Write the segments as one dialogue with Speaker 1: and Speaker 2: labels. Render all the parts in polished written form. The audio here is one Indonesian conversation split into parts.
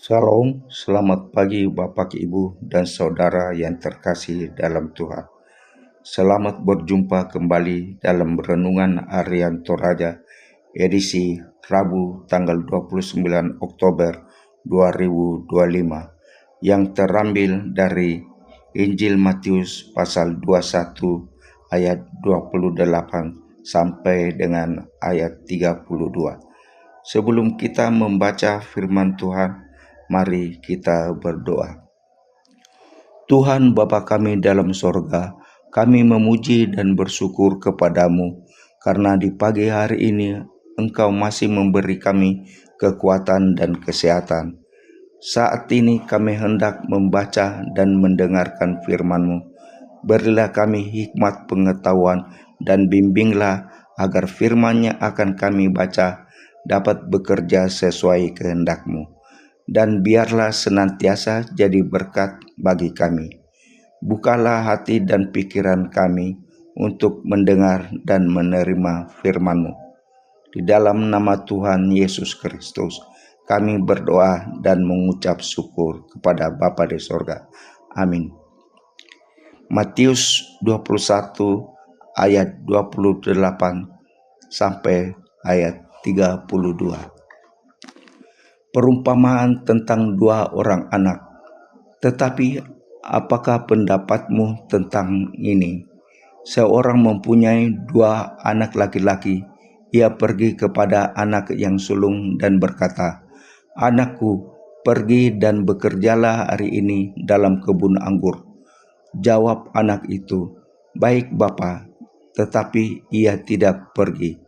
Speaker 1: Shalom, selamat pagi Bapak, Ibu, dan Saudara yang terkasih dalam Tuhan. Selamat berjumpa kembali dalam Renungan Harian Toraja, edisi Rabu tanggal 29 Oktober 2025, yang terambil dari Injil Matius pasal 21 ayat 28 sampai dengan ayat 32. Sebelum kita membaca firman Tuhan, mari kita berdoa. Tuhan Bapa kami dalam sorga, kami memuji dan bersyukur kepadamu karena di pagi hari ini Engkau masih memberi kami kekuatan dan kesehatan. Saat ini kami hendak membaca dan mendengarkan firman-Mu. Berilah kami hikmat pengetahuan dan bimbinglah agar firman-Nya akan kami baca dapat bekerja sesuai kehendak-Mu. Dan biarlah senantiasa jadi berkat bagi kami. Bukalah hati dan pikiran kami untuk mendengar dan menerima firman-Mu. Di dalam nama Tuhan Yesus Kristus, kami berdoa dan mengucap syukur kepada Bapa di sorga. Amin. Matius 21 ayat 28 sampai ayat 32. Perumpamaan tentang dua orang anak. Tetapi apakah pendapatmu tentang ini? Seorang mempunyai dua anak laki-laki. Ia pergi kepada anak yang sulung dan berkata, "Anakku, pergi dan bekerjalah hari ini dalam kebun anggur." Jawab anak itu, "Baik Bapa," tetapi ia tidak pergi.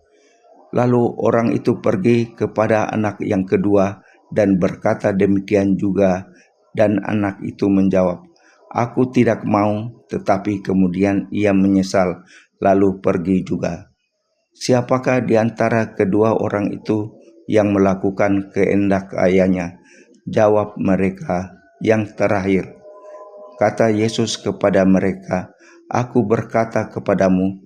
Speaker 1: Lalu orang itu pergi kepada anak yang kedua dan berkata demikian juga, dan anak itu menjawab, "Aku tidak mau," tetapi kemudian ia menyesal, lalu pergi juga. Siapakah di antara kedua orang itu yang melakukan kehendak ayahnya? Jawab mereka, "Yang terakhir." Kata Yesus kepada mereka, "Aku berkata kepadamu,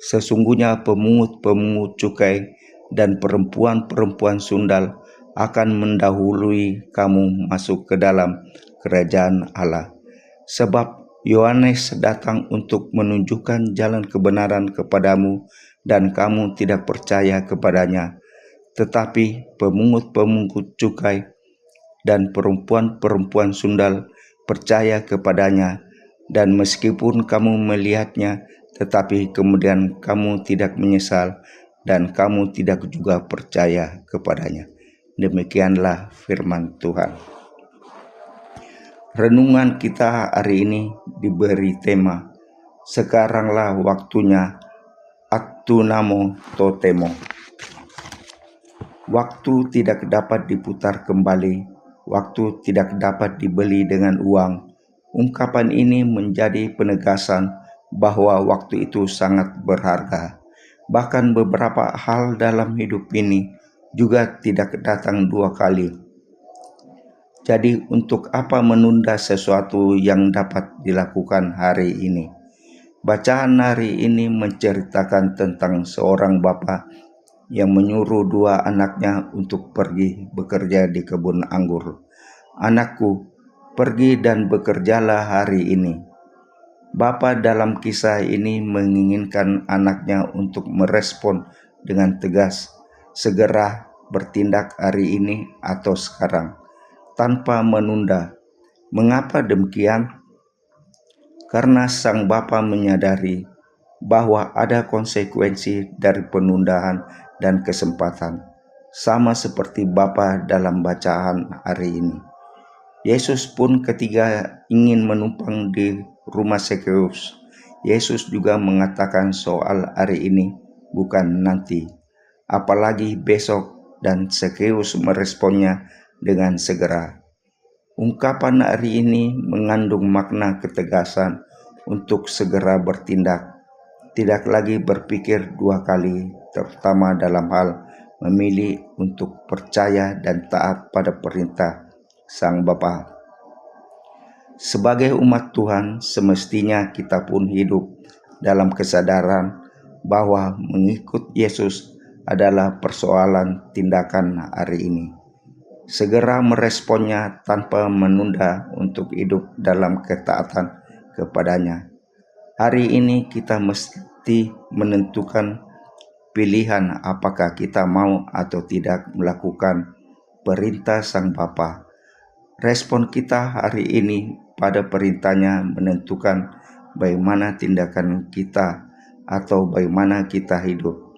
Speaker 1: sesungguhnya pemungut-pemungut cukai dan perempuan-perempuan sundal akan mendahului kamu masuk ke dalam kerajaan Allah. Sebab Yohanes datang untuk menunjukkan jalan kebenaran kepadamu dan kamu tidak percaya kepadanya. Tetapi pemungut-pemungut cukai dan perempuan-perempuan sundal percaya kepadanya, dan meskipun kamu melihatnya, tetapi kemudian kamu tidak menyesal dan kamu tidak juga percaya kepadanya." Demikianlah firman Tuhan. Renungan kita hari ini diberi tema, "Sekaranglah waktunya, aktu namo totemo." Waktu tidak dapat diputar kembali, waktu tidak dapat dibeli dengan uang. Ungkapan ini menjadi penegasan bahwa waktu itu sangat berharga. Bahkan beberapa hal dalam hidup ini juga tidak datang dua kali. Jadi untuk apa menunda sesuatu yang dapat dilakukan hari ini? Bacaan hari ini menceritakan tentang seorang bapa yang menyuruh dua anaknya untuk pergi bekerja di kebun anggur. "Anakku, pergi dan bekerjalah hari ini." Bapa dalam kisah ini menginginkan anaknya untuk merespon dengan tegas, segera bertindak hari ini atau sekarang, tanpa menunda. Mengapa demikian? Karena sang bapa menyadari bahwa ada konsekuensi dari penundaan dan kesempatan, sama seperti Bapa dalam bacaan hari ini. Yesus pun ketika ingin menumpang di rumah Zakheus, Yesus juga mengatakan soal hari ini, bukan nanti, apalagi besok, dan Zakheus meresponnya dengan segera. Ungkapan hari ini mengandung makna ketegasan untuk segera bertindak, tidak lagi berpikir dua kali, terutama dalam hal memilih untuk percaya dan taat pada perintah Sang Bapa. Sebagai umat Tuhan, semestinya kita pun hidup dalam kesadaran bahwa mengikut Yesus adalah persoalan tindakan hari ini. segera meresponnya tanpa menunda untuk hidup dalam ketaatan kepadanya. Hari ini kita mesti menentukan pilihan apakah kita mau atau tidak melakukan perintah Sang Bapa. Respon kita hari ini pada perintahnya menentukan bagaimana tindakan kita atau bagaimana kita hidup.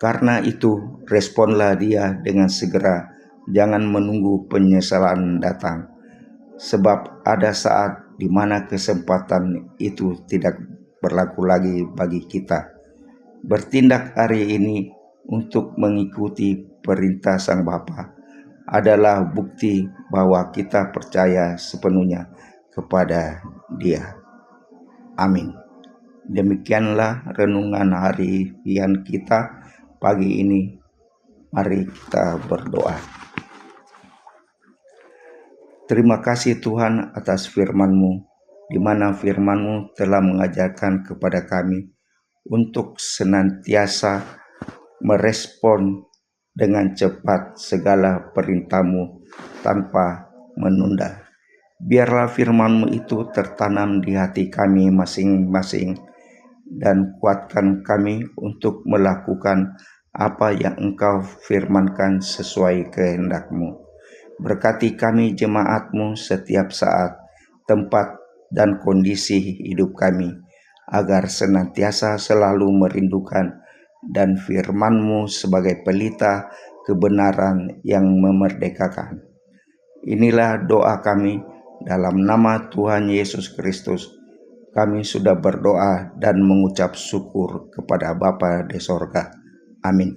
Speaker 1: Karena itu, responlah dia dengan segera, jangan menunggu penyesalan datang. Sebab ada saat di mana kesempatan itu tidak berlaku lagi bagi kita. Bertindak hari ini untuk mengikuti perintah Sang Bapa adalah bukti bahwa kita percaya sepenuhnya kepada Dia. Amin. Demikianlah renungan harian kita pagi ini. Mari kita berdoa. Terima kasih Tuhan atas firman-Mu, di mana firman-Mu telah mengajarkan kepada kami untuk senantiasa merespon dengan cepat segala perintah-Mu tanpa menunda. Biarlah firman-Mu itu tertanam di hati kami masing-masing dan kuatkan kami untuk melakukan apa yang Engkau firmankan sesuai kehendak-Mu. Berkati kami jemaat-Mu setiap saat, tempat, dan kondisi hidup kami, agar senantiasa selalu merindukan dan firman-Mu sebagai pelita kebenaran yang memerdekakan. Inilah doa kami dalam nama Tuhan Yesus Kristus. Kami sudah berdoa dan mengucap syukur kepada Bapa di sorga. Amin.